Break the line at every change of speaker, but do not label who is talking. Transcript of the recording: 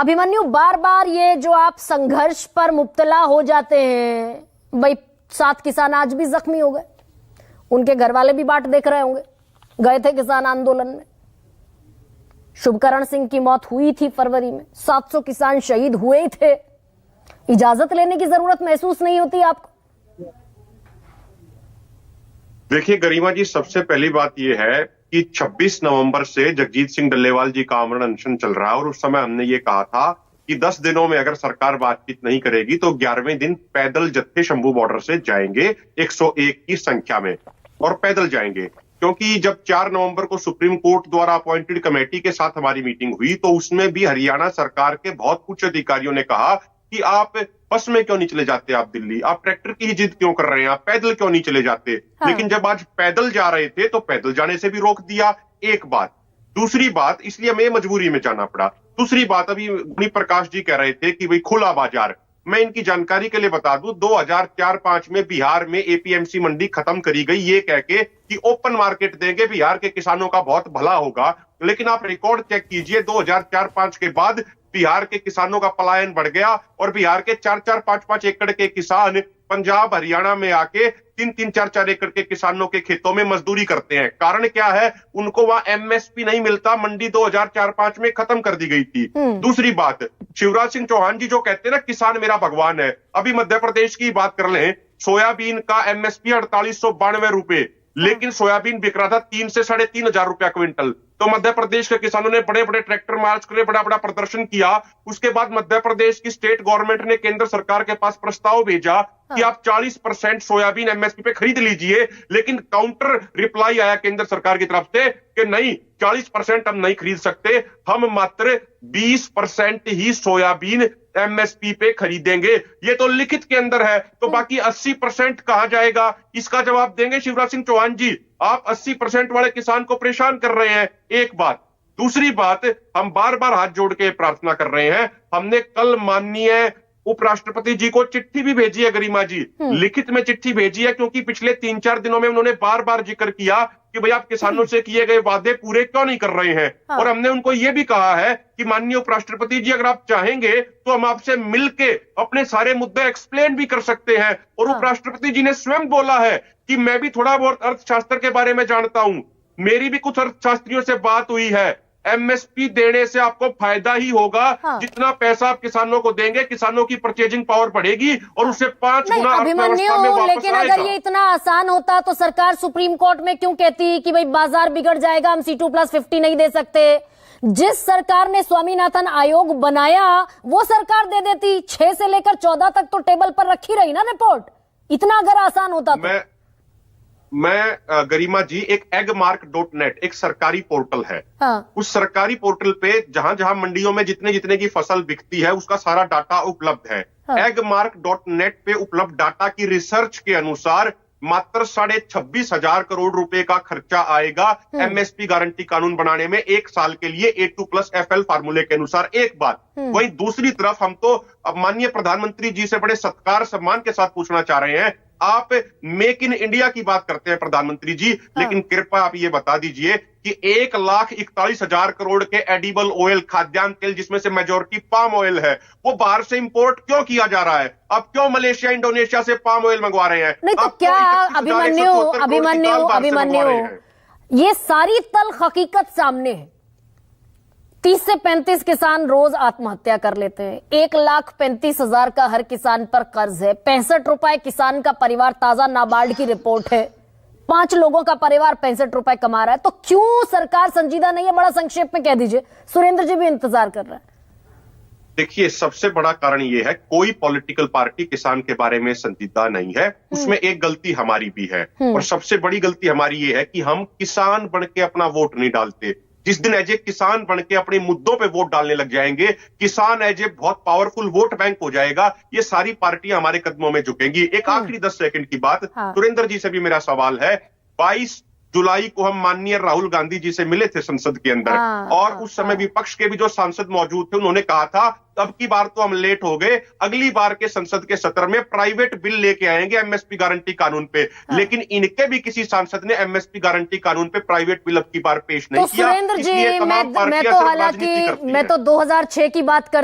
अभिमन्यु, बार बार ये जो आप संघर्ष पर मुब्तला हो जाते हैं, भाई 7 किसान आज भी जख्मी हो गए, उनके घर वाले भी बाट देख रहे होंगे, गए थे किसान आंदोलन में। शुभकरण सिंह की मौत हुई थी फरवरी में, 700 किसान शहीद हुए थे। इजाजत लेने की जरूरत महसूस नहीं होती आपको?
देखिए गरिमा जी, सबसे पहली बात यह है कि 26 नवंबर से जगजीत सिंह डल्लेवाल जी का आमरण अनशन चल रहा है और उस समय हमने ये कहा था कि 10 दिनों में अगर सरकार बातचीत नहीं करेगी तो 11वें दिन पैदल जत्थे शंभू बॉर्डर से जाएंगे 101 की संख्या में, और पैदल जाएंगे। क्योंकि जब 4 नवंबर को सुप्रीम कोर्ट द्वारा अपॉइंटेड कमेटी के साथ हमारी मीटिंग हुई तो उसमें भी हरियाणा सरकार के बहुत कुछ अधिकारियों ने कहा कि आप बस में क्यों नहीं चले जाते, आप दिल्ली, आप ट्रैक्टर की ही जिद क्यों कर रहे हैं, आप पैदल क्यों नहीं चले जाते। हाँ। लेकिन जब आज पैदल जा रहे थे तो पैदल जाने से भी रोक दिया, एक बात। दूसरी बात, इसलिए हमें मजबूरी में जाना पड़ा। दूसरी बात, अभी गुनी प्रकाश जी कह रहे थे कि भाई खुला बाजार, मैं इनकी जानकारी के लिए बता दूं, 2004-05 में बिहार में एपीएमसी मंडी खत्म करी गई ये कह के कि ओपन मार्केट देंगे, बिहार के किसानों का बहुत भला होगा। लेकिन आप रिकॉर्ड चेक कीजिए, 2004-05 के बाद बिहार के किसानों का पलायन बढ़ गया और बिहार के 4-4, 5-5 एकड़ के किसान पंजाब हरियाणा में आके 3-3, 4-4 एकड़ के किसानों के खेतों में मजदूरी करते हैं। कारण क्या है? उनको वहां एमएसपी नहीं मिलता, मंडी 2004-05 में खत्म कर दी गई थी। दूसरी बात, शिवराज सिंह चौहान जी जो कहते हैं ना किसान मेरा भगवान है, अभी मध्य प्रदेश की बात कर लें, सोयाबीन का एमएसपी 4892 रुपए, लेकिन सोयाबीन बिक रहा था 3 से 3,500 रुपया क्विंटल। तो मध्य प्रदेश के किसानों ने बड़े बड़े ट्रैक्टर मार्च करे, बड़ा बड़ा प्रदर्शन किया। उसके बाद मध्य प्रदेश की स्टेट गवर्नमेंट ने केंद्र सरकार के पास प्रस्ताव भेजा कि आप 40% सोयाबीन एमएसपी पे खरीद लीजिए, लेकिन काउंटर रिप्लाई आया केंद्र सरकार की तरफ से कि नहीं, 40% हम नहीं खरीद सकते, हम मात्र 20% ही सोयाबीन एमएसपी पे खरीदेंगे। ये तो लिखित के अंदर है, तो बाकी 80% कहां जाएगा? इसका जवाब देंगे शिवराज सिंह चौहान जी। आप 80% वाले किसान को परेशान कर रहे हैं, एक बात। दूसरी बात, हम बार बार हाथ जोड़ के प्रार्थना कर रहे हैं, हमने कल माननीय उपराष्ट्रपति जी को चिट्ठी भी भेजी है गरिमा जी, लिखित में चिट्ठी भेजी है, क्योंकि पिछले 3-4 दिनों में उन्होंने बार बार जिक्र किया कि भाई आप किसानों से किए गए वादे पूरे क्यों नहीं कर रहे हैं। हाँ। और हमने उनको ये भी कहा है कि माननीय उपराष्ट्रपति जी अगर आप चाहेंगे तो हम आपसे मिलके अपने सारे मुद्दे एक्सप्लेन भी कर सकते हैं। और हाँ। उपराष्ट्रपति जी ने स्वयं बोला है कि मैं भी थोड़ा बहुत अर्थशास्त्र के बारे में जानता हूं, मेरी भी कुछ अर्थशास्त्रियों से बात हुई है, एमएसपी देने से आपको फायदा ही होगा। हाँ। जितना पैसा आप किसानों को देंगे, किसानों की परचेजिंग पावर बढ़ेगी और उससे 5 गुना अर्थव्यवस्था में वापस
लेकिन
आएगा।
अगर ये इतना आसान होता तो सरकार सुप्रीम कोर्ट में क्यों कहती कि भाई बाजार बिगड़ जाएगा, हम C2+50 नहीं दे सकते? जिस सरकार ने स्वामीनाथन आयोग बनाया वो सरकार दे देती, 6 से लेकर 14 तक तो टेबल पर रखी रही ना रिपोर्ट। इतना अगर आसान होता तो
मैं गरिमा जी, एक एगमार्क.net एक सरकारी पोर्टल है। हाँ। उस सरकारी पोर्टल पे जहां जहां मंडियों में जितने जितने की फसल बिकती है उसका सारा डाटा उपलब्ध है। हाँ। एगमार्क.net पे उपलब्ध डाटा की रिसर्च के अनुसार मात्र 26,500 करोड़ रुपए का खर्चा आएगा एमएसपी गारंटी कानून बनाने में 1 साल के लिए A2+FL फार्मूले के अनुसार। एक बात। वहीं दूसरी तरफ हम तो माननीय प्रधानमंत्री जी से बड़े सत्कार सम्मान के साथ पूछना चाह रहे हैं, आप मेक इन इंडिया की बात करते हैं प्रधानमंत्री जी, लेकिन कृपया आप ये बता दीजिए कि 1,41,000 करोड़ के एडिबल ऑयल, खाद्यान्न तेल जिसमें से मेजॉरिटी पाम ऑयल है, वो बाहर से इंपोर्ट क्यों किया जा रहा है? आप क्यों मलेशिया इंडोनेशिया से पाम ऑयल मंगवा रहे हैं?
नहीं तो क्या अभिमन्यु, ये सारी तल्ख हकीकत सामने है। 30 से 35 किसान रोज आत्महत्या कर लेते हैं, 1,35,000 का हर किसान पर कर्ज है, 65 रुपए किसान का परिवार, ताजा नाबार्ड की रिपोर्ट है, 5 लोगों का परिवार 65 रुपए कमा रहा है। तो क्यों सरकार संजीदा नहीं है? बड़ा संक्षेप में कह दीजिए, सुरेंद्र जी भी इंतजार कर रहे हैं।
देखिए, सबसे बड़ा कारण यह है, कोई पॉलिटिकल पार्टी किसान के बारे में संजीदा नहीं है। उसमें एक गलती हमारी भी है, और सबसे बड़ी गलती हमारी ये है कि हम किसान बन के अपना वोट नहीं डालते। जिस दिन एज ए किसान बन के अपने मुद्दों पे वोट डालने लग जाएंगे, किसान एज ए बहुत पावरफुल वोट बैंक हो जाएगा, ये सारी पार्टियां हमारे कदमों में झुकेंगी। एक आखिरी 10 सेकंड की बात, सुरेंद्र जी से भी मेरा सवाल है। 22 जुलाई को हम माननीय राहुल गांधी जी से मिले थे संसद के अंदर, और उस समय विपक्ष के भी जो सांसद मौजूद थे उन्होंने कहा था अब की बार तो हम लेट हो गए, अगली बार के संसद के सत्र में प्राइवेट बिल लेके आएंगे एमएसपी गारंटी कानून पे। लेकिन इनके भी किसी सांसद ने एमएसपी गारंटी कानून पे प्राइवेट बिल अब की बार पेश नहीं किया।
सुरेंद्र जी, मैं तो 2006 की बात कर